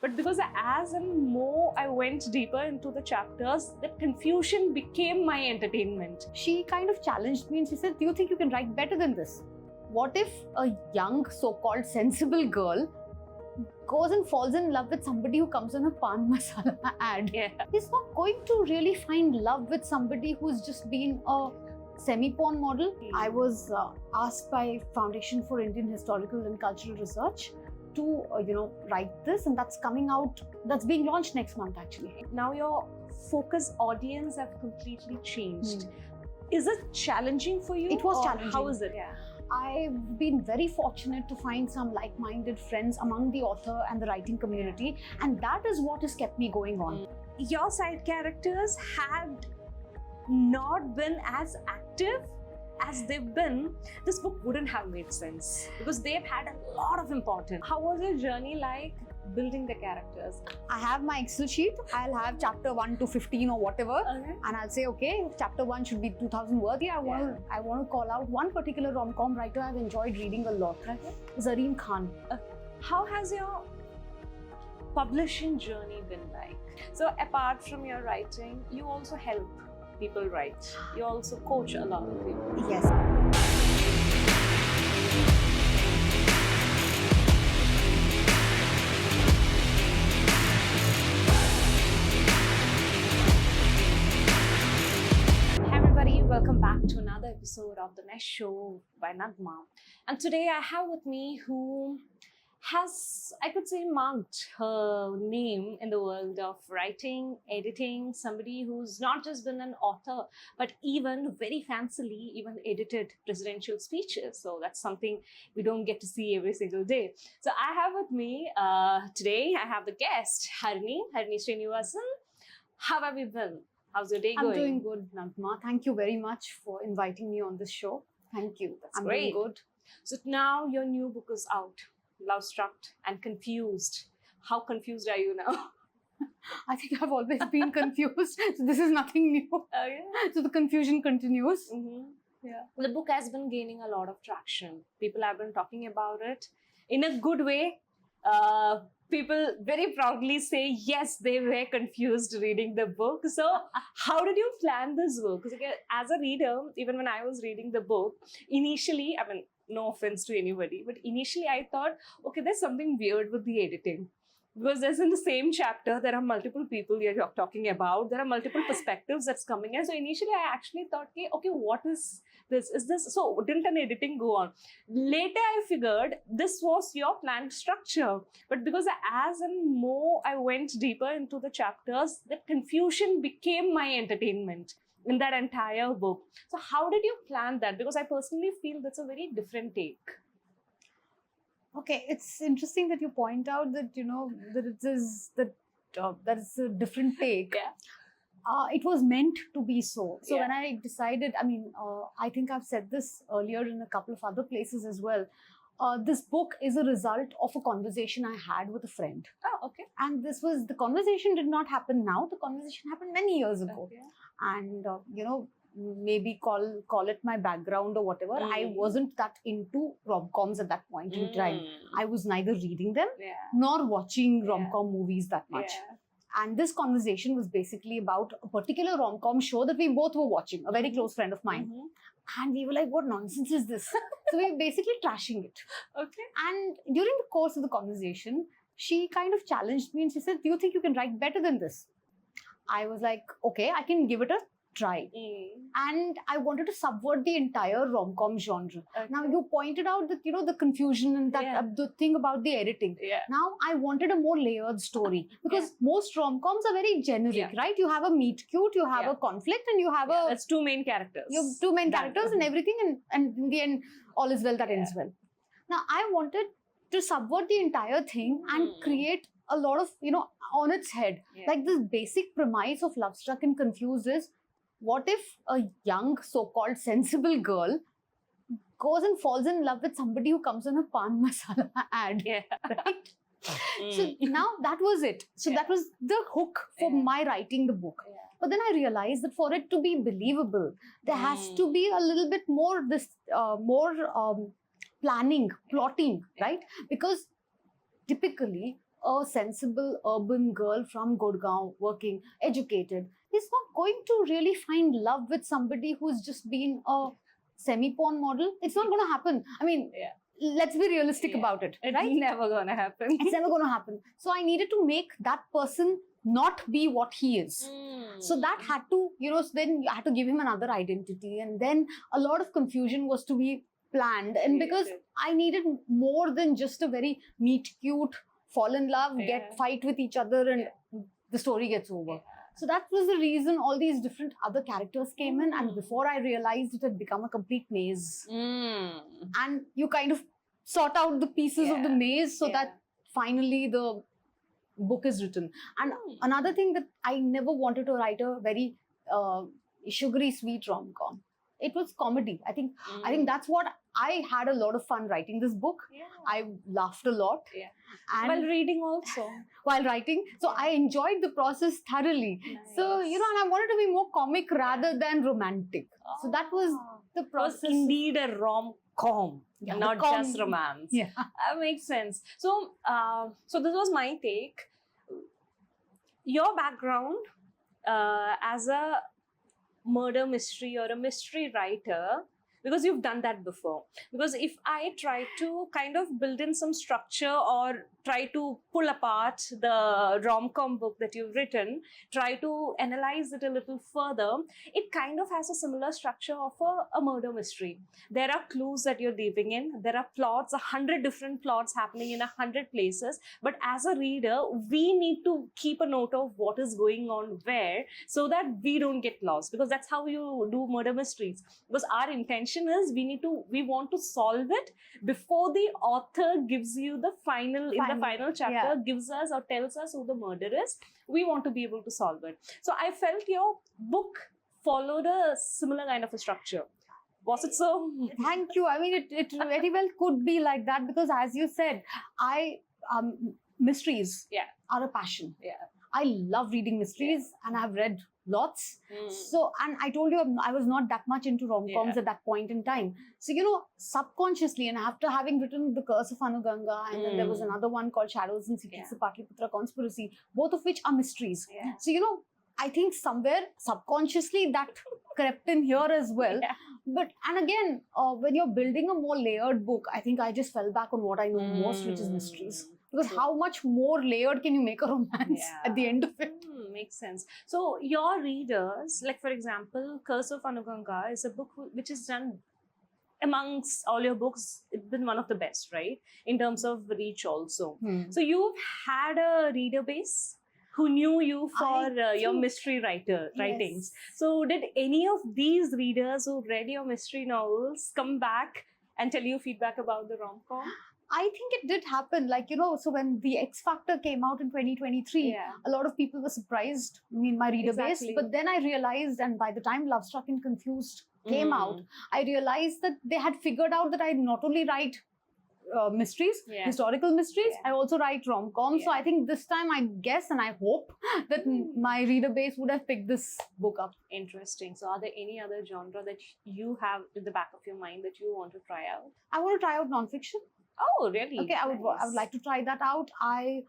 But because as and more I went deeper into the chapters, that confusion became my entertainment. She kind of challenged me and she said, do you think you can write better than this? What if a young, so-called sensible girl goes and falls in love with somebody who comes on a pan masala ad? Yeah. He's not going to really find love with somebody who's just been a semi-porn model. I was asked by Foundation for Indian Historical and Cultural Research to write this, and that's coming out, that's being launched next month actually. Now your focus audience have completely changed. Is it challenging for you? It was or challenging. How is it? Yeah. I've been very fortunate to find some like-minded friends among the author and the writing community, and that is what has kept me going on. Your side characters had not been as active as they've been, this book wouldn't have made sense because they've had a lot of importance. How was your journey like building the characters? I have my Excel sheet. I'll have chapter 1 to 15 or whatever, Okay. and I'll say, okay, chapter 1 should be 2,000 words. I want to call out one particular rom-com writer I've enjoyed reading a lot. Zareem Khan. How has your publishing journey been like? So apart from your writing, you also help people write. You also coach a lot of people. Yes. Hey everybody, welcome back to another episode of The Next Show by Nagma. And today I have with me who has, I could say, marked her name in the world of writing, editing, somebody who's not just been an author, but even very fancily even edited presidential speeches. So that's something we don't get to see every single day. So I have with me today, I have the guest, Harini Srinivasan. How have you been? How's your day going? I'm doing good, Nagma. Thank you very much for inviting me on this show. Thank you. That's great. Doing good. So now your new book is out. Love Struck and Confused. How confused are you now? I think I've always been confused. So this is nothing new. So the confusion continues. Yeah. The book has been gaining a lot of traction. People have been talking about it in a good way. People very proudly say, yes, they were confused reading the book. So how did you plan this book? Because as a reader, even when I was reading the book, initially, I mean, no offense to anybody, but initially I thought, okay, there's something weird with the editing. Because there's in the same chapter, there are multiple people you're talking about. There are multiple perspectives that's coming in. So initially I actually thought, okay, what is this? Is this, so didn't an editing go on? Later I figured this was your planned structure. But because as and more I went deeper into the chapters, that confusion became my entertainment in that entire book. So how did you plan that? Because I personally feel that's a very different take. Okay, it's interesting that you point out that, that it is that is a different take. Yeah. It was meant to be so. So Yeah. when I decided, I think I've said this earlier in a couple of other places as well. This book is a result of a conversation I had with a friend. Oh, okay. And the conversation did not happen now. The conversation happened many years ago. Okay. And, maybe call it my background or whatever. I wasn't that into rom-coms at that point in time. I was neither reading them nor watching rom-com movies that much. Yeah. And this conversation was basically about a particular rom-com show that we both were watching, a very close friend of mine. And we were like, what nonsense is this? So we were basically trashing it. Okay. And during the course of the conversation, she kind of challenged me and she said, do you think you can write better than this? I was like, okay, I can give it a try. And I wanted to subvert the entire rom-com genre. Okay. Now you pointed out that, the confusion and that the thing about the editing. Yeah. Now I wanted a more layered story because most rom-coms are very generic, right? You have a meet cute, you have a conflict, and you have that's two main characters. You have two main characters and everything, and in the end, all is well that ends well. Now I wanted to subvert the entire thing and create a lot of, on its head. Like this basic premise of Love Struck and Confused is, what if a young, so-called sensible girl goes and falls in love with somebody who comes on a pan masala ad? Yeah. Right? So now that was it. So that was the hook for my writing the book. Yeah. But then I realized that for it to be believable, there has to be a little bit more planning, plotting, right? Because typically a sensible urban girl from Gurgaon, working, educated, is not going to really find love with somebody who's just been a semi-porn model. It's not going to happen. I mean, let's be realistic about it, It's right? never gonna happen. It's never going to happen. So I needed to make that person not be what he is. So that had to, so then you had to give him another identity. And then a lot of confusion was to be planned. And because I needed more than just a very meet cute, fall in love, get fight with each other, and the story gets over. So that was the reason all these different other characters came in. And before I realized, it had become a complete maze. And you kind of sort out the pieces of the maze so that finally the book is written. And another thing, that I never wanted to write a very sugary sweet rom-com. It was comedy. I think that's what I had a lot of fun writing this book. I laughed a lot. And while reading also. While writing. So I enjoyed the process thoroughly. So, and I wanted to be more comic rather than romantic. So that was the process. It was indeed a rom-com, not just romance. That makes sense. So, so this was my take. Your background as a murder mystery or a mystery writer, because you've done that before. Because if I try to kind of build in some structure or try to pull apart the rom-com book that you've written, try to analyze it a little further, it kind of has a similar structure of a murder mystery. There are clues that you're leaving in. There are plots, 100 different plots happening in 100 places. But as a reader, we need to keep a note of what is going on where, so that we don't get lost. Because that's how you do murder mysteries. Because our intention is we want to solve it before the author gives you the final chapter, gives us or tells us who the murderer is. We want to be able to solve it. So I felt your book followed a similar kind of a structure. Was it so? Thank you. I mean, it very well could be like that, because as you said, mysteries are a passion. I love reading mysteries and I've read lots. So, and I told you I was not that much into rom-coms at that point in time. So, subconsciously, and after having written The Curse of Anuganga, and then there was another one called Shadows and Secrets of Patliputra Conspiracy, both of which are mysteries. So, I think somewhere subconsciously that crept in here as well. But, and again, when you're building a more layered book, I think I just fell back on what I know most, which is mysteries. Because how much more layered can you make a romance at the end of it? Makes sense. So your readers, like for example, Curse of Anuganga is a book which is done amongst all your books. It's been one of the best, right? In terms of reach also. So you've had a reader base who knew you for your mystery writings. So did any of these readers who read your mystery novels come back and tell you feedback about the rom-com? I think it did happen. Like, so when the X Factor came out in 2023, a lot of people were surprised, my reader base. But then I realized, and by the time Love Struck and Confused came out, I realized that they had figured out that I not only write mysteries, historical mysteries, I also write rom-coms. So I think this time, I guess, and I hope that my reader base would have picked this book up. Interesting. So are there any other genre that you have in the back of your mind that you want to try out? I want to try out non-fiction. Oh, really? Okay, I would like to try that out. I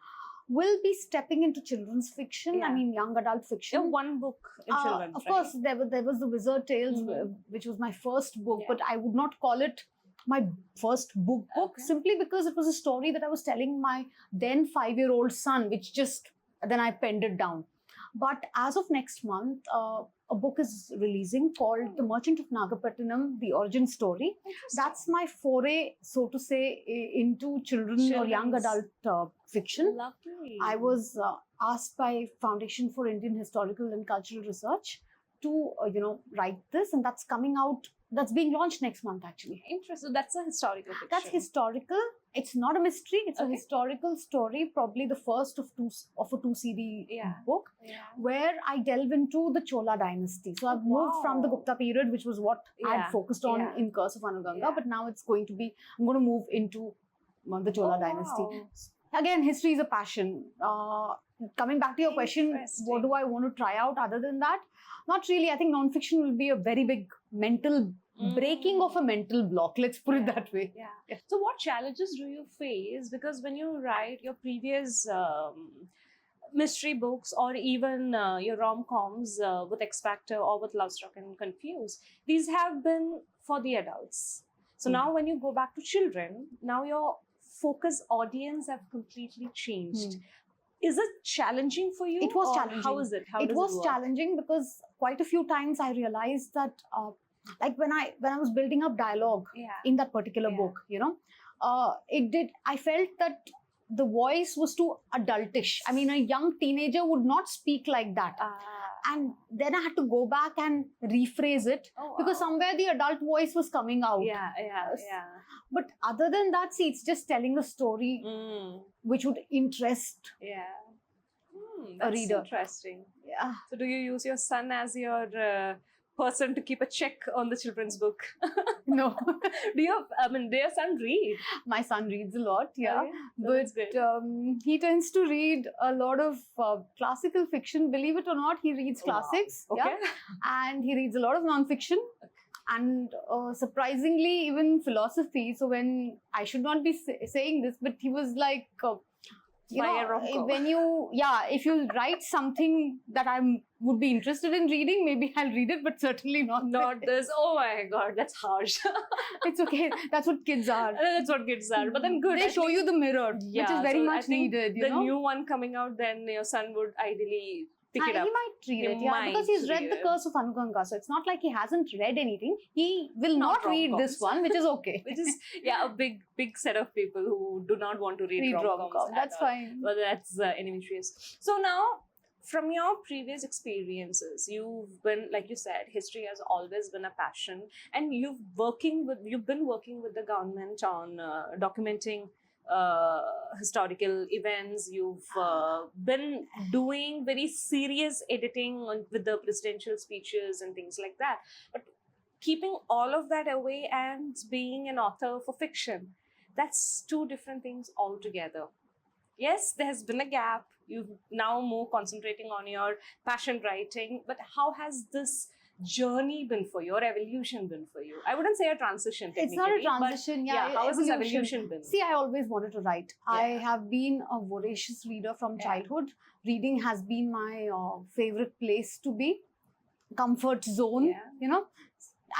will be stepping into children's fiction. I mean, young adult fiction. One book in children's, of course, there was The Wizard Tales, which was my first book, but I would not call it my first book, simply because it was a story that I was telling my then 5-year-old son, which then I penned it down. But as of next month, a book is releasing called The Merchant of Nagapattinam, The Origin Story. That's my foray, so to say, into children's or young adult fiction. Lovely. I was asked by Foundation for Indian Historical and Cultural Research to, write this, and that's coming out. That's being launched next month, actually. Interesting. So that's a historical fiction. That's historical. It's not a mystery. It's a historical story, probably the first of a 2-CD book, where I delve into the Chola dynasty. So I've moved from the Gupta period, which was what I had focused on in Curse of Anuganga, but now it's going to be, I'm going to move into the Chola dynasty. Again, history is a passion. Coming back to your question, what do I want to try out other than that? Not really. I think non-fiction will be a very big mental breaking of a mental block. Let's put it that way. Yeah. So, what challenges do you face? Because when you write your previous mystery books, or even your rom-coms with X Factor or with Love Struck and Confused, these have been for the adults. So now when you go back to children, now your focus audience have completely changed. Is it challenging for you? It was or challenging. How is it? How It does was work? challenging because quite a few times I realized that, like when I was building up dialogue Yeah. in that particular Yeah. book, I felt that the voice was too adultish. I mean, a young teenager would not speak like that. And then I had to go back and rephrase it because somewhere the adult voice was coming out. Yeah. But other than that, see, it's just telling a story which would interest Yeah. a That's reader. interesting. Yeah. So, do you use your son as your person to keep a check on the children's book? No, Do your son read? my son reads a lot, yeah. Okay. So that's But good. he tends to read a lot of classical fiction. Believe it or not, he reads Wow. classics. Okay. Yeah. And he reads a lot of non-fiction. And surprisingly, even philosophy. So when I should not be saying this, but he was like, if you write something that I would be interested in reading, maybe I'll read it, but certainly not. Not this. Oh my God, that's harsh. It's okay. That's what kids are. That's what kids are. But then good. They show you the mirror, Yeah, which is very so I much think needed. The new one coming out, then your son would ideally pick it up. He might read He it, yeah, because he's might read The read it. Curse of Anuganga. So it's not like he hasn't read anything. He will Not not read rom-coms. this one, which is okay. Which is, a big set of people who do not want to read, Read rom-coms. rom-com. at That's all. fine. Well, that's enemy trees. So now, from your previous experiences, you've been, like you said, history has always been a passion, and you've been working with the government on documenting historical events. You've been doing very serious editing with the presidential speeches and things like that. But keeping all of that away and being an author for fiction, that's two different things altogether. Yes, there has been a gap. You've now more concentrating on your passion writing, but how has this journey been for you, or evolution been for you? I wouldn't say a transition. It's not a technically, but transition, how has this evolution been? See, I always wanted to write. I Yeah. have been a voracious reader from Yeah. childhood. Reading has been my favorite place to be, comfort zone, Yeah.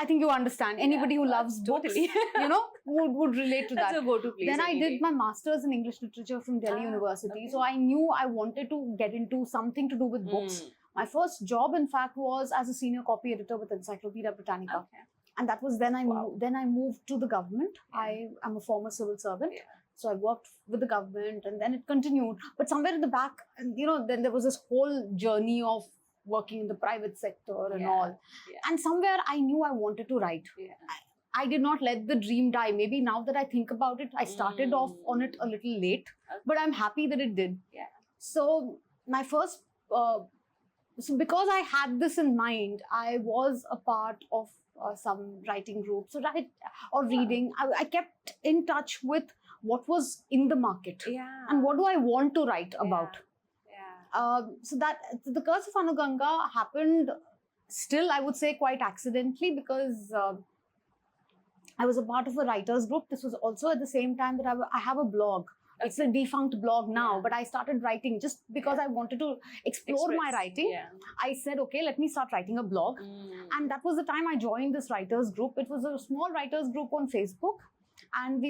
I think you understand. Anybody who loves totally. books, would relate to That's that. a go-to place. Then I any did day. my master's in English literature from Delhi Ah, University. okay. So I knew I wanted to get into something to do with books. My first job, in fact, was as a senior copy editor with Encyclopedia Britannica. Okay. And that was then Wow. I moved to the government. Yeah. I am a former civil servant. Yeah. So I worked with the government, and then it continued. But somewhere in the back, then there was this whole journey of working in the private sector and Yeah. all. Yeah. And somewhere I knew I wanted to write. Yeah. I did not let the dream die. Maybe now that I think about it, I started off on it a little late, Okay. but I'm happy that it did. Yeah. So my first, so because I had this in mind, I was a part of some writing groups, reading. I kept in touch with what was in the market Yeah. and what do I want to write about. Yeah. So the Curse of Anuganga happened still, I would say, quite accidentally, because I was a part of a writers group. This was also at the same time that I have a blog. It's a defunct blog now, Yeah. but I started writing just because I wanted to explore my Express. writing. Yeah. I said, okay, let me start writing a blog. And that was the time I joined this writers group. It was a small writers group on Facebook. And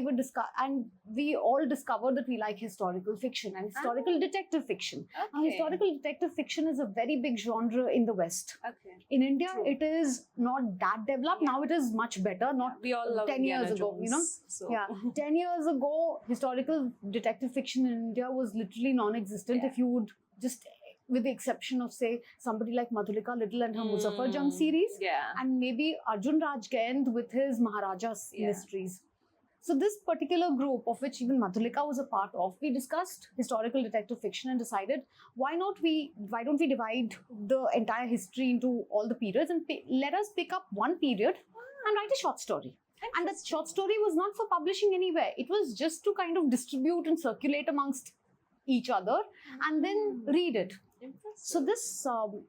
we all discovered that we like historical fiction and historical detective fiction. Now, Okay. historical detective fiction is a very big genre in the West. Okay. In India, True. it is not that developed. Yeah. Now it is much better. Not We all love 10 years Indiana ago, Jones, So. yeah. 10 years ago, historical detective fiction in India was literally non-existent. Yeah. If you would just, with the exception of, say, somebody like Madhulika Little and her Muzaffar Jung series, Yeah. and maybe Arjun Raj Kend with his Maharajas Yeah. mysteries. So this particular group, of which even Madhulika was a part of, we discussed historical detective fiction and decided, why don't we divide the entire history into all the periods and let us pick up one period and write a short story. And that short story was not for publishing anywhere. It was just to kind of distribute and circulate amongst each other and then read it. So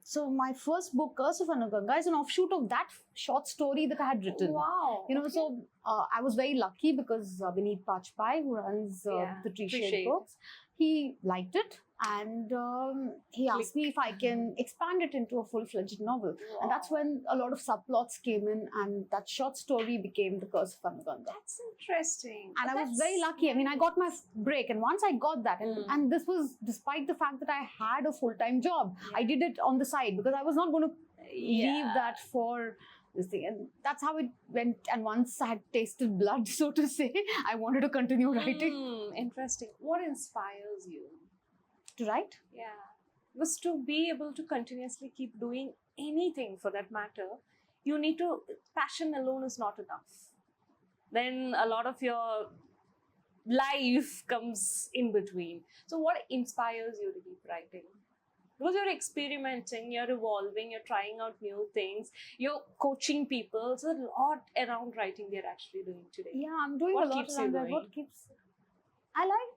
so my first book, Curse of Anuganga, is an offshoot of that short story that I had written. Wow. You know, so I was very lucky because Vineet Pachpai, who runs the Tree Shade Books, he liked it, and he asked me if I can expand it into a full-fledged novel. Wow. And that's when a lot of subplots came in, and that short story became The Curse of Anuganga. That's interesting. And I was very lucky. I mean, I got my break, and once I got that, and this was despite the fact that I had a full-time job. I did it on the side because I was not going to leave that for this thing. And that's how it went. And once I had tasted blood, so to say, I wanted to continue writing. Interesting. What inspires you To write? Yeah, was to be able to continuously keep doing anything for that matter. You need to, passion alone is not enough. Then a lot of your life comes in between. So what inspires you to keep writing? Because you're experimenting, you're evolving, you're trying out new things, you're coaching people. So a lot around writing they're actually doing today. Yeah, I'm doing What a lot keeps you around that. going? What keeps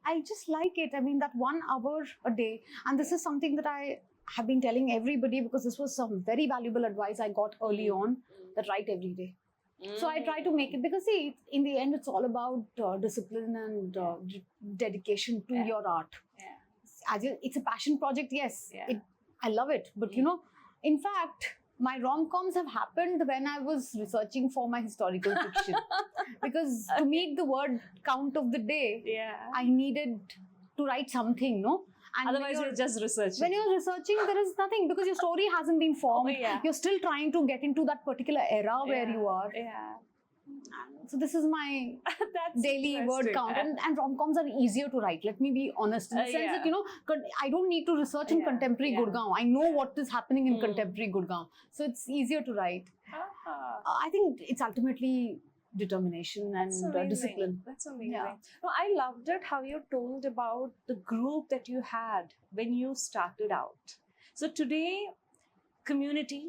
I just like it. I mean, that 1 hour a day. And this is something that I have been telling everybody because this was some very valuable advice I got early on, that write every day. So I try to make it, because see, in the end, it's all about discipline and dedication to your art. It's a passion project, yes. I love it. But you know, in fact, my rom-coms have happened when I was researching for my historical fiction. Because to meet the word count of the day, I needed to write something, no? And otherwise, you're just researching. When you're researching, there is nothing, because your story hasn't been formed. You're still trying to get into that particular era where you are. So this is my daily word count. And rom-coms are easier to write. Let me be honest. In the sense that, you know, I don't need to research in contemporary Gurgaon. I know what is happening in contemporary Gurgaon. So it's easier to write. I think it's ultimately determination and discipline. That's amazing. No, I loved it how you told about the group that you had when you started out. So today, community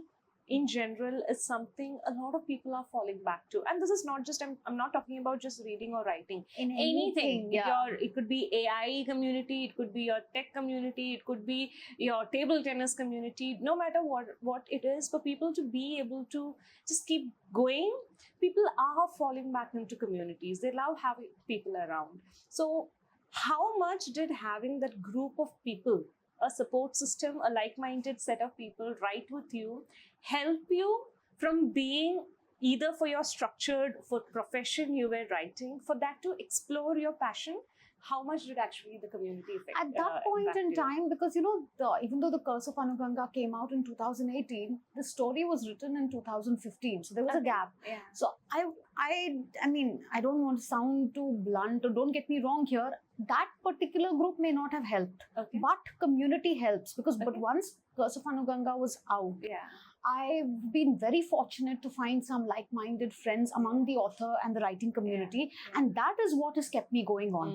in general is something a lot of people are falling back to. And this is not just, I'm not talking about just reading or writing. In anything. It could be AI community, it could be your tech community, it could be your table tennis community, no matter what it is, for people to be able to just keep going. People are falling back into communities. They love having people around. So how much did having that group of people, a support system, a like-minded set of people right with you, help you from being either for your structured for profession you were writing, for that to explore your passion? How much did actually the community affect? At that point in time, because you know, even though The Curse of Anuganga came out in 2018, the story was written in 2015. So there was a gap. So I mean, I don't want to sound too blunt, or don't get me wrong here. That particular group may not have helped, but community helps, because but once Curse of Anuganga was out, I've been very fortunate to find some like-minded friends among the author and the writing community, and that is what has kept me going on.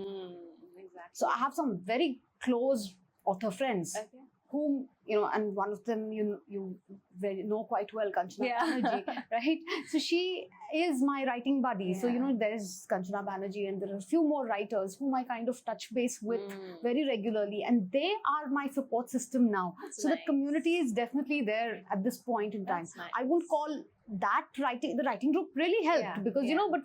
Exactly. So I have some very close author friends whom, you know, and one of them you very know quite well, Kanchana Banerjee, right? So she is my writing buddy. So, you know, there's Kanchana Banerjee, and there are a few more writers whom I kind of touch base with very regularly, and they are my support system now. So the community is definitely there at this point in time. I won't call that the writing group really helped, because you know, but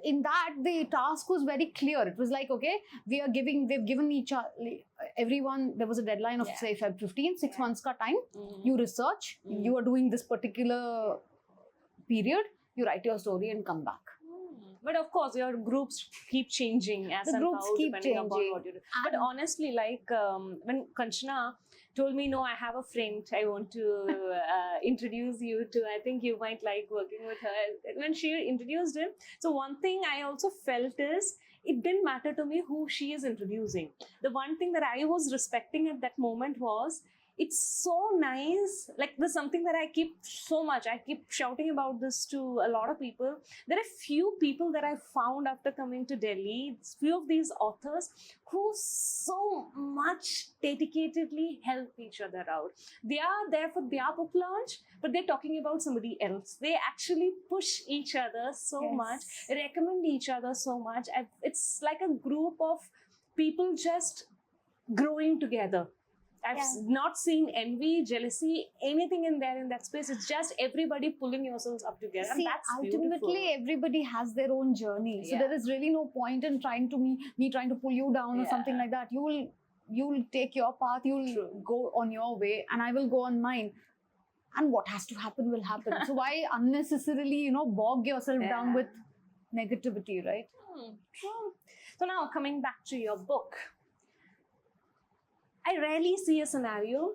in that the task was very clear. It was like, okay, they've given each other, everyone, there was a deadline of say Feb 15, 6 months ka time. You research, you are doing this particular period, you write your story and come back. But of course, your groups keep changing as the groups keep depending changing. upon what you do. But honestly, like when Kanchana told me, no, I have a friend I want to introduce you to, I think you might like working with her. When she introduced him, so one thing I also felt is, it didn't matter to me who she is introducing. The one thing that I was respecting at that moment was, it's so nice. Like, there's something that I keep shouting about this to a lot of people. There are few people that I found after coming to Delhi, few of these authors who so much dedicatedly help each other out. They are there for their book launch, but they're talking about somebody else. They actually push each other so much, recommend each other so much. It's like a group of people just growing together. I've Yeah. not seen envy, jealousy, anything in there in that space. It's just everybody pulling yourselves up together. See, and that's ultimately, beautiful. everybody has their own journey. So Yeah. there is really no point in trying to me trying to pull you down or something Yeah. like that. You'll take your path. You'll True. go on your way, and I will go on mine. And what has to happen will happen. So why unnecessarily, bog yourself down Yeah. with negativity, right? True. So now coming back to your book, I rarely see a scenario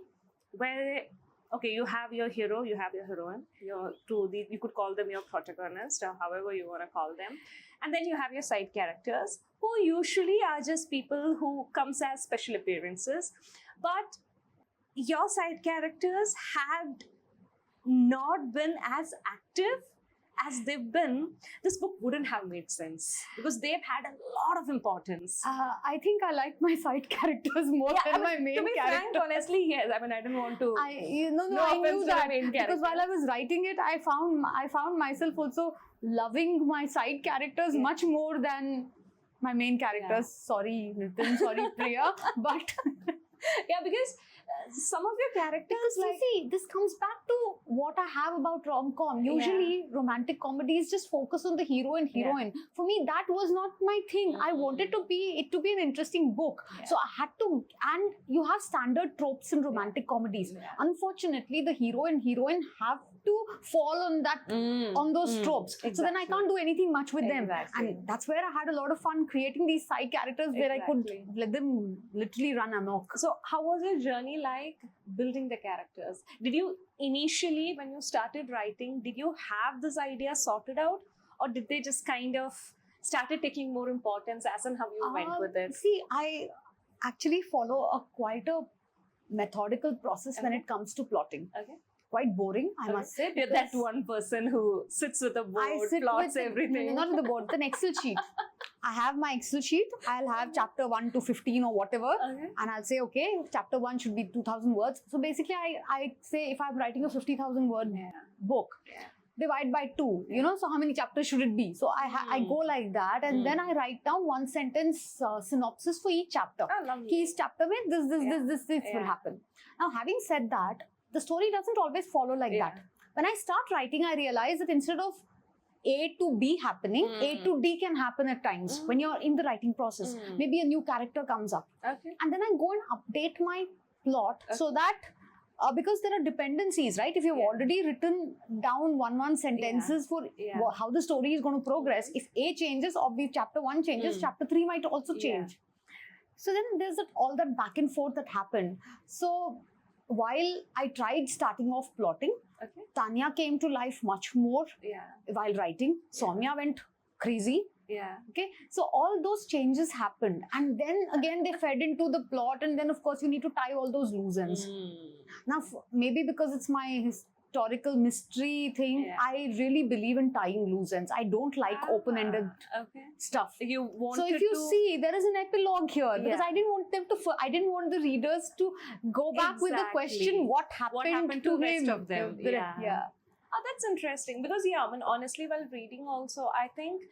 where, okay, you have your hero, you have your heroine, you could call them your protagonist or however you want to call them, and then you have your side characters who usually are just people who comes as special appearances, but your side characters had not been as active as they've been, this book wouldn't have made sense because they've had a lot of importance. I think I like my side characters more than my main to be character. frank, honestly, yes. I mean, I didn't want to. I No knew offense to the that main because while I characters. was writing it, I found myself also loving my side characters Yeah. much more than my main characters. Sorry, Nitin. Sorry, Priya. But Yeah, because some of your characters, because you see, this comes back to what I have about rom-com. Usually, romantic comedies just focus on the hero and heroine. For me, that was not my thing. I wanted it to be an interesting book. Yeah. So I had to, and you have standard tropes in romantic comedies. Yeah. Unfortunately, the hero and heroine have to fall on that on those tropes. So then I Exactly. can't do anything much with them. Exactly. And that's where I had a lot of fun creating these side characters where I could Exactly. let them literally run amok. So, how was your journey like building the characters? Did you initially, when you started writing, did you have this idea sorted out, or did they just kind of started taking more importance as in how you went with it? See, I actually follow quite a methodical process when Okay. it comes to plotting. Okay. Quite boring, I must say. You're that because one person who sits with a board, I sit plots with everything. Not with the board, with an Excel sheet. I have my Excel sheet. I'll have chapter 1 to 15 or whatever. Okay. And I'll say, okay, chapter 1 should be 2,000 words. So basically, I say if I'm writing a 50,000 word Yeah. book, Yeah. divide by 2, so how many chapters should it be? So I go like that, and then I write down one sentence synopsis for each chapter. Oh, lovely. Each chapter with this will Yeah. happen. Now, having said that, the story doesn't always follow like Yeah. that. When I start writing, I realize that instead of A to B happening, A to D can happen at times when you're in the writing process. Maybe a new character comes up. Okay. And then I go and update my plot so that because there are dependencies, right? If you've already written down one sentences for Yeah. how the story is going to progress, if A changes, obviously chapter 1 changes, chapter 3 might also change. So then there's all that back and forth that happened. So while I tried starting off plotting, Okay. Tanya came to life much more Yeah. while writing. Soumya went crazy. Yeah. Okay, so all those changes happened, and then again they fed into the plot, and then of course you need to tie all those loose ends. Now, maybe because it's my historical mystery thing, Yeah. I really believe in tying loose ends. I don't like open-ended Okay. stuff. You wanted So if you to see, there is an epilogue here because Yeah. I didn't want them to. I didn't want the readers to go back with the Exactly. question, what happened to to rest him? of them? Yeah. Oh, that's interesting because I mean, honestly, while reading also, I think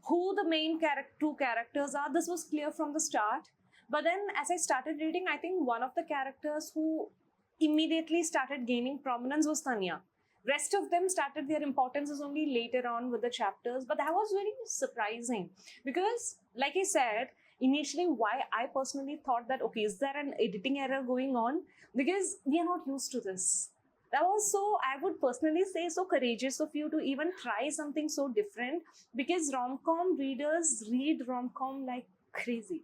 who the main two characters are, this was clear from the start. But then as I started reading, I think one of the characters who immediately started gaining prominence was Tanya. Rest of them started their importances only later on with the chapters, but that was very surprising because, like I said, initially why I personally thought that, okay, is there an editing error going on? Because we are not used to this. That was so, I would personally say, so courageous of you to even try something so different, because rom-com readers read rom-com like crazy.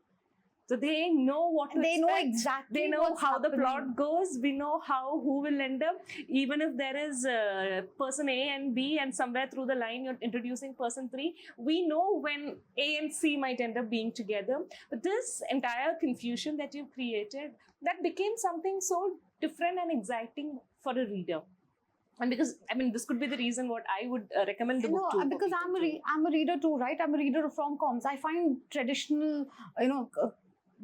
So they know what to They know expect. exactly. They know what's how the happening. plot goes. We know who will end up. Even if there is person A and B, and somewhere through the line you're introducing person 3, we know when A and C might end up being together. But this entire confusion that you've created, that became something so different and exciting for a reader. And because, I mean, this could be the reason what I would recommend the book to. Because I'm a reader too, right? I'm a reader of rom-coms. I find traditional,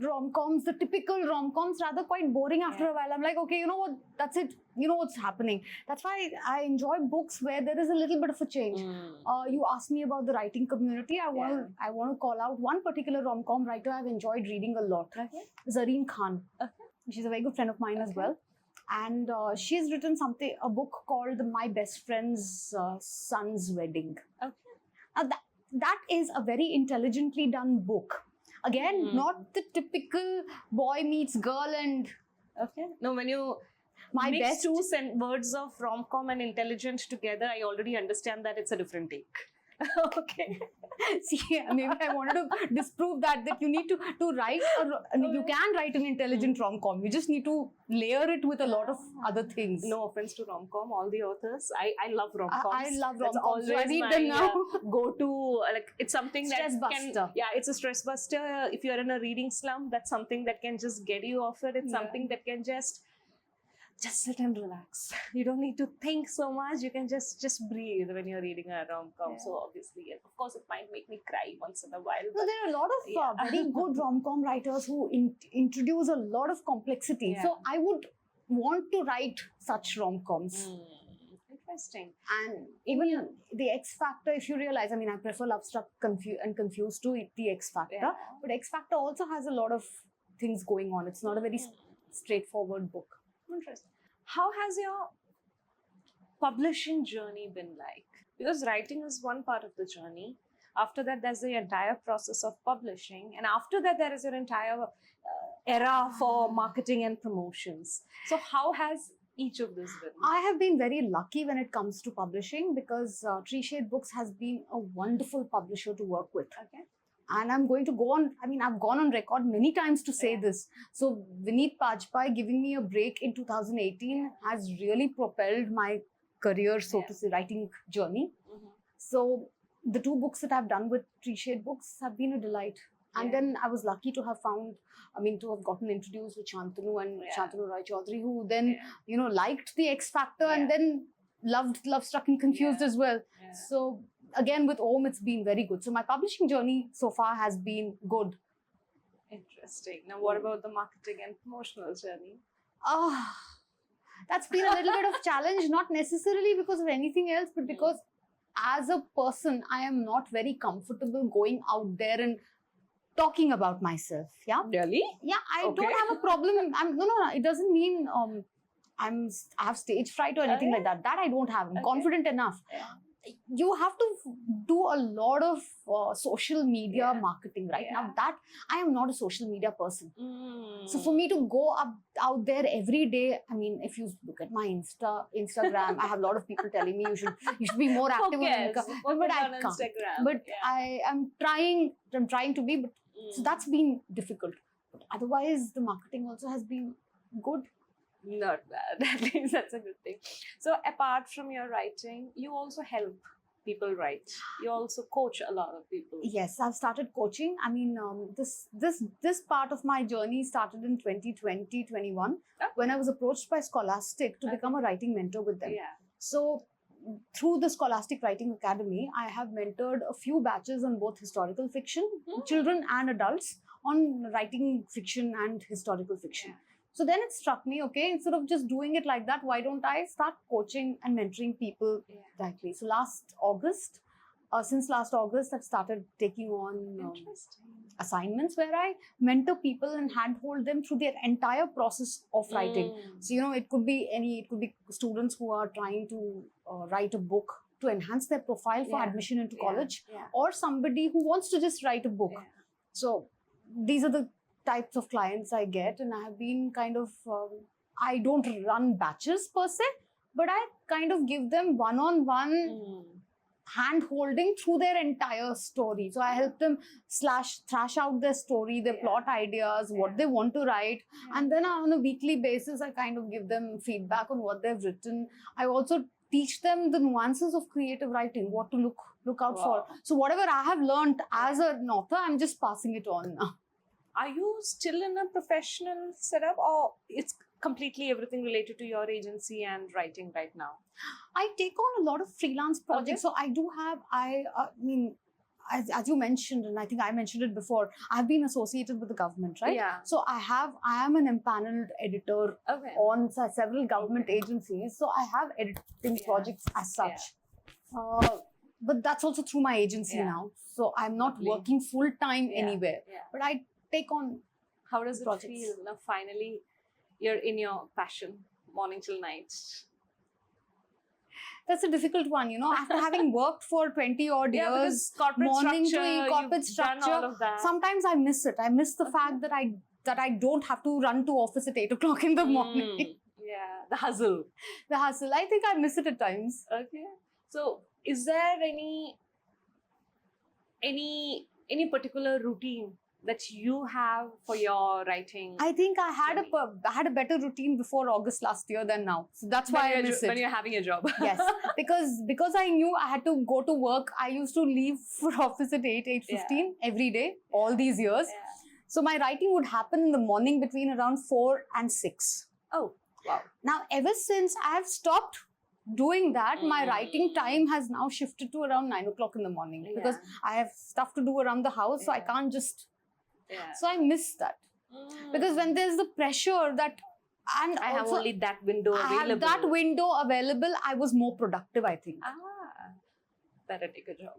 rom-coms, the typical rom-coms, rather quite boring after a while. I'm like, okay, you know what? That's it. You know what's happening. That's why I enjoy books where there is a little bit of a change. You asked me about the writing community. I want to call out one particular rom-com writer I've enjoyed reading a lot. Okay. Zareen Khan. Okay. She's a very good friend of mine as Okay. well. And she's written a book called My Best Friend's Son's Wedding. Okay. Now that is a very intelligently done book. Again, Hmm. not the typical boy meets girl and Okay. No, when you my mix best. two words of rom-com and intelligent together, I already understand that it's a different take. Okay. See, maybe I wanted to disprove that you need to write, you can write an intelligent rom-com. You just need to layer it with a lot of other things. No offense to rom-com, all the authors. I love rom-coms. I love That's rom-coms. So I always read my them now. go-to. Like it's something Stress that buster. can. Yeah, it's a stress buster. If you're in a reading slump, that's something that can just get you off it. It's Yeah. something that can just sit and relax. You don't need to think so much. You can just breathe when you're reading a rom-com. Yeah. So obviously, of course, it might make me cry once in a while. No, But there are a lot of Yeah. very good rom-com writers who introduce a lot of complexity. Yeah. So I would want to write such rom-coms. Interesting. And even the X Factor, if you realize, I mean, I prefer Love Struck and Confused to the X Factor. Yeah. But X Factor also has a lot of things going on. It's not a very straightforward book. Interesting. How has your publishing journey been like? Because writing is one part of the journey. After that, there's the entire process of publishing. And after that, there is your entire era for marketing and promotions. So how has each of this been? I have been very lucky when it comes to publishing because Tree Shade Books has been a wonderful publisher to work with. Okay. And I'm going to go on, I mean, I've gone on record many times to say Yeah. this. So Vineet Pajpai giving me a break in 2018 has really propelled my career, so Yeah. to say, writing journey. Mhm. So the two books that I've done with Tree Shade Books have been a delight. And Yeah. then I was lucky to have to have gotten introduced with Shantanu and Yeah. Shantanu Roy Chaudhary, who then, Yeah. liked the X Factor Yeah. and then loved Love Struck and Confused Yeah. as well. Yeah. So again, with Om, it's been very good. So my publishing journey so far has been good. Interesting. Now, what about the marketing and promotional journey? Ah, that's been a little bit of challenge, not necessarily because of anything else, but because as a person, I am not very comfortable going out there and talking about myself. Yeah. Really? Yeah, I Okay. don't have a problem. No. It doesn't mean I have stage fright or anything like that. That I don't have. I'm Okay. confident enough. Yeah. You have to do a lot of social media Yeah. marketing right Yeah. now. That I am not a social media person. Mm. So for me to go out there every day, I mean, if you look at my Instagram, I have a lot of people telling me you should be more active on Focus. Insta- Focus but I on can't. Instagram. But Yeah. I'm trying to be, but so Mm. that's been difficult. But otherwise, the marketing also has been good. Not bad. At least that's a good thing. So apart from your writing, you also help people write. You also coach a lot of people. Yes, I've started coaching. I mean, this part of my journey started in 2020-21 Okay. when I was approached by Scholastic to Okay. become a writing mentor with them. Yeah. So through the Scholastic Writing Academy, I have mentored a few batches on both historical fiction, Hmm. children and adults, on writing fiction and historical fiction. Yeah. So then it struck me, okay, instead of just doing it like that, why don't I start coaching and mentoring people Yeah. directly? So since last August, I've started taking on Interesting. assignments where I mentor people and handhold them through their entire process of writing. Mm. So, it could be students who are trying to write a book to enhance their profile for Yeah. admission into Yeah. college, Yeah. or somebody who wants to just write a book. Yeah. So these are the types of clients I get, and I have been kind of, I don't run batches per se, but I kind of give them one-on-one Mm. hand holding through their entire story. So I help them thrash out their story, their Yeah. plot ideas, what Yeah. they want to write. And then on a weekly basis, I kind of give them feedback on what they've written. I also teach them the nuances of creative writing, what to look out Wow. for. So whatever I have learned as an author, I'm just passing it on now. Are you still in a professional setup, or it's completely everything related to your agency and writing right now? I take on a lot of freelance projects. So I do have, I mean, as you mentioned, and I think I mentioned it before, I've been associated with the government, right? Yeah. So I am an empaneled editor Okay. on several government agencies. So I have editing Yeah. projects as Yeah. such. But that's also through my agency Yeah. now. So I'm not Lovely. working full time Yeah. anywhere. Yeah. But I take on How does it projects. feel now? Finally, you're in your passion morning till night? That's a difficult one, you know, after having worked for 20 odd Yeah, years, because corporate morning to structure, corporate you've done structure, all of that. sometimes I miss it. I miss the Okay. fact that I don't have to run to office at 8 o'clock in the morning. Yeah, the hustle. The hustle. I think I miss it at times. Okay. So, is there any particular routine that you have for your writing? I think I had Journey. I had a better routine before August last year than now. So that's why I miss when it. you're having a job. Yes, because I knew I had to go to work. I used to leave for office at 8:15 every day, all these years. Yeah. So my writing would happen in the morning between around 4 and 6. Oh, wow. Now, ever since I have stopped doing that, my writing time has now shifted to around 9 o'clock in the morning because I have stuff to do around the house, so I Yeah. can't just. Yeah. So I miss that because when there's the pressure that, and I have also only that window I available. have that window available, I was more productive, I think. Better take a job.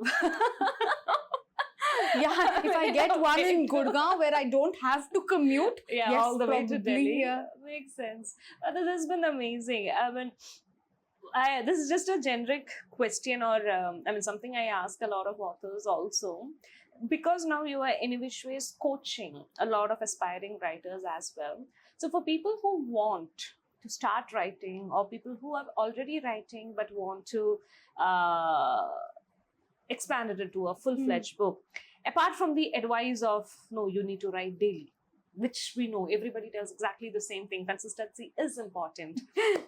Yeah, if I get one in Gurgaon where I don't have to commute, Yeah, yes, all the way to probably, Delhi. yeah. Makes sense. This has been amazing. I mean, this is just a generic question, or something I ask a lot of authors also, because now you are in which ways coaching a lot of aspiring writers as well. So for people who want to start writing, or people who are already writing but want to expand it into a full-fledged book, apart from the advice of no, you need to write daily, which we know everybody does exactly the same thing, consistency is important.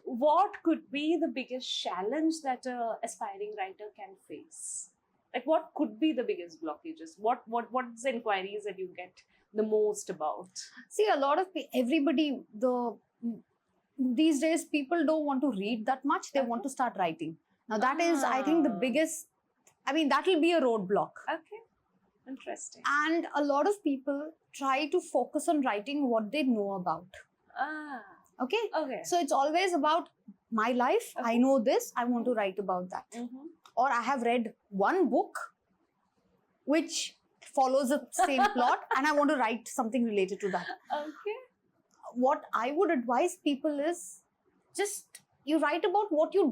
What could be the biggest challenge that a aspiring writer can face? Like, what could be the biggest blockages? What's the inquiries that you get the most about? See, a lot of everybody, these days people don't want to read that much, they want to start writing. Now that is, I think, the biggest, that will be a roadblock. Okay, interesting. And a lot of people try to focus on writing what they know about. Okay? Okay. So it's always about my life. Okay. I know this. I want to write about that. Or I have read one book which follows the same plot and I want to write something related to that. Okay. What I would advise people is just you write about what you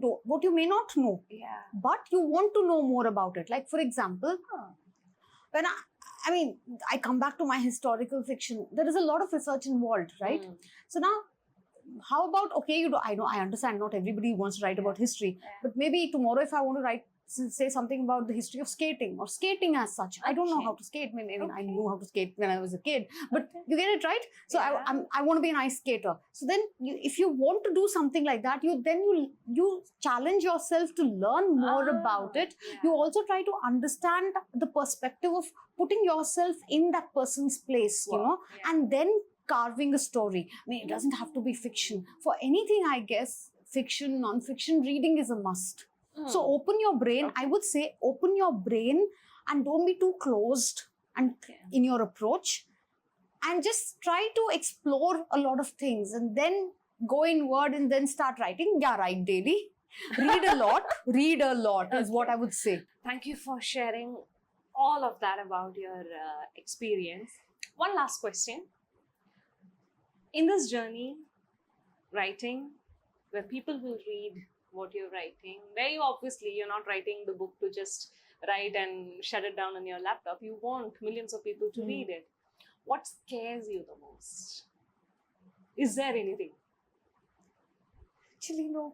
may not know, Yeah. but you want to know more about it. Like, for example, when I come back to my historical fiction, there is a lot of research involved, right? So now, how about, okay, I understand not everybody wants to write about history, but maybe tomorrow if I want to say something about the history of skating or skating as such. I don't know how to skate. I knew how to skate when I was a kid, but you get it, right? So I want to be an ice skater. So then if you want to do something like that, you challenge yourself to learn more about it. Yeah. You also try to understand the perspective of putting yourself in that person's place, and then carving a story. It doesn't have to be fiction. For anything, I guess, fiction, non-fiction, reading is a must. So open your brain. I would say open your brain and don't be too closed and in your approach, and just try to explore a lot of things and then go inward and then start writing. Yeah, write daily. Read a lot. Read a lot is what I would say. Thank you for sharing all of that about your experience. One last question. In this journey, writing, where people will read what you're writing, very obviously you're not writing the book to just write and shut it down on your laptop. You want millions of people to read it. What scares you the most? Is there anything? Actually, no.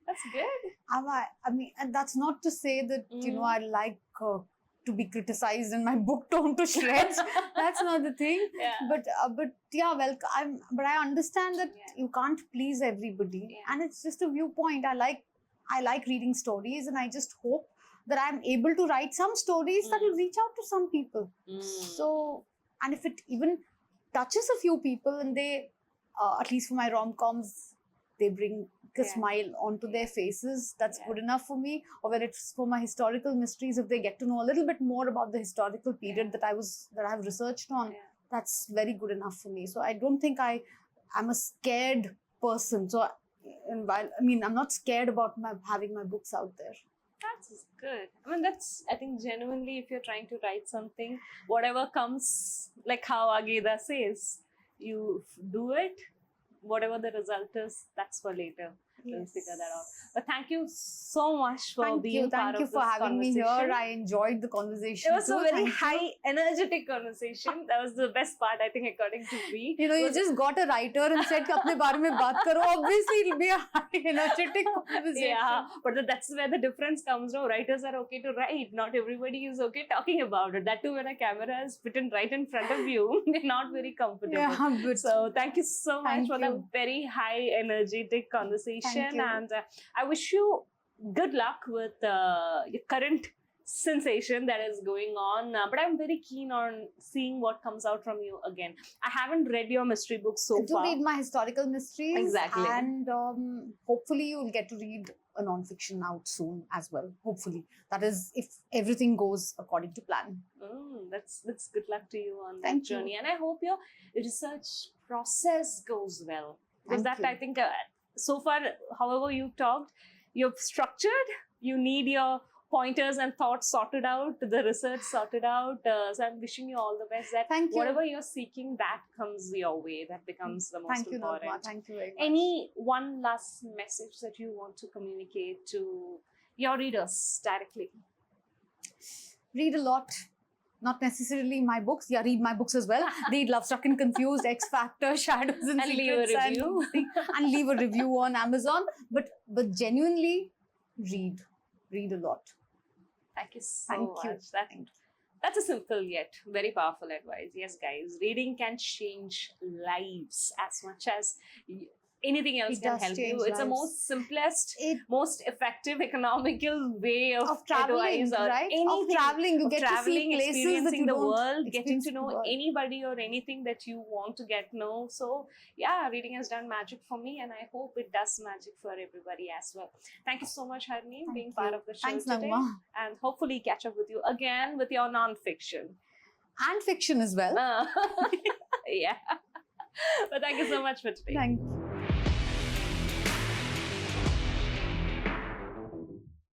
That's good. And that's not to say that, I like to be criticized and my book torn to shreds. That's not the thing. Yeah. But yeah, well, I understand that you can't please everybody, and it's just a viewpoint. I like reading stories, and I just hope that I'm able to write some stories that will reach out to some people. So, and if it even touches a few people, and they, at least for my rom-coms, they bring a smile onto their faces, that's good enough for me. Or when it's for my historical mysteries, if they get to know a little bit more about the historical period that I've researched on, that's very good enough for me. So I don't think I'm a scared person. So I'm not scared about having my books out there. That's good. I think genuinely, if you're trying to write something, whatever comes, like how Ageda says, you do it, whatever the result is, that's for later. We'll Yes. figure that out. But thank you so much for Thank being you. part Thank you of for this having me here. conversation. I enjoyed the conversation. It was a too. very Thank you. high, energetic conversation. That was the best part, I think, according to me. You know, you Was- just got a writer and said कि अपने बारे में बात करो. Obviously, it'll be a high energetic conversation. Yeah, but that's where the difference comes. No, writers are okay to write. Not everybody is okay talking about it. That too, when a camera is fitted right in front of you, they're not very comfortable. Yeah, but So thank you so much Thank for the you. very high energetic conversation, you. and I wish you good luck with your current sensation that is going on. But I'm very keen on seeing what comes out from you again. I haven't read your mystery book so do far. read my historical mysteries. Exactly. And hopefully you'll get to read a non-fiction out soon as well. Hopefully. That is if everything goes according to plan. That's good luck to you on that Thank you. journey, and I hope your research process goes well. Because Thank that you. I think so far, however you've talked, you've structured. You need your pointers and thoughts sorted out, the research sorted out. So I'm wishing you all the best. That Thank you. whatever you're seeking, that comes your way. That becomes the most Thank you, important. Nagma. Thank you very much. Any one last message that you want to communicate to your readers directly? Read a lot. Not necessarily my books. Yeah, read my books as well. Read Love Struck and Confused, X Factor, Shadows and And leave a Secrets, review. and leave a review on Amazon. But genuinely, read a lot. Thank you so Thank you. much. That's a simple yet very powerful advice. Yes, guys, reading can change lives as much as anything else It can does help you. change It's the lives. most simplest, It most effective, economical way of traveling, advice or right? anything. Of traveling, you Of get to traveling, see places that experiencing you the don't world, getting experience to the know world. anybody or anything that you want to get know. So yeah, reading has done magic for me, and I hope it does magic for everybody as well. Thank you so much, Harni, Thank being part you. of the show Thanks, today, Nagma. and hopefully catch up with you again with your non-fiction. And fiction as well. Yeah. But thank you so much for today. Thank you.